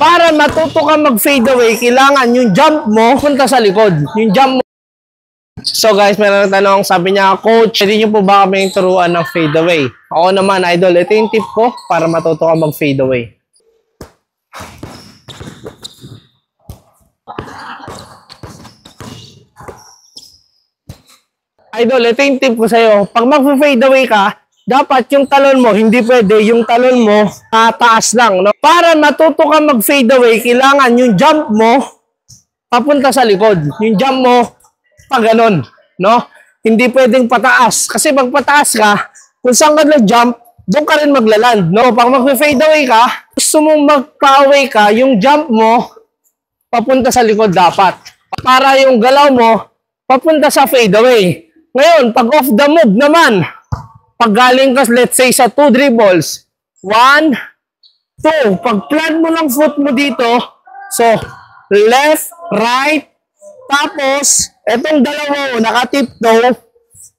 Para matuto ka mag-fade away, kailangan yung jump mo punta sa likod. Yung jump mo. So guys, meron ng tanong, sabi niya, Coach, pwede niyo po ba kami turuan ng fade away? Ako naman, idol, ito yung tip ko para matuto ka mag-fade away. Idol, ito yung tip ko sa'yo. Pag mag-fade away ka, dapat yung talon mo, hindi pwede yung talon mo taas lang. No? Para matuto ka mag-fade away, kailangan yung jump mo papunta sa likod. Yung jump mo pa ganun. No? Hindi pwedeng pataas. Kasi pag pataas ka, kung saan ka nag-jump, doon ka rin maglaland. No? Pag mag-fade away ka, gusto mong mag-away ka, yung jump mo papunta sa likod dapat. Para yung galaw mo papunta sa fade away. Ngayon, pag off the move naman, pag galing ka, let's say, sa 2 dribbles, 1, 2, pag plant mo ng foot mo dito, so, left, right, tapos, etong dalawa mo, naka-tiptoe,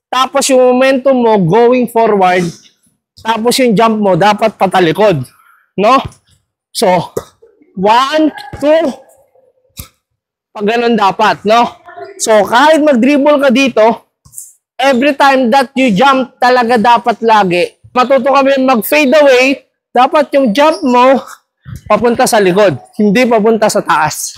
tapos yung momentum mo, going forward, tapos yung jump mo, dapat patalikod, no? So, 1, 2, pag ganun dapat, no? So, kahit mag-dribble ka dito, every time that you jump talaga dapat lagi. Matuto kami mag-fade away, dapat yung jump mo papunta sa likod, hindi papunta sa taas.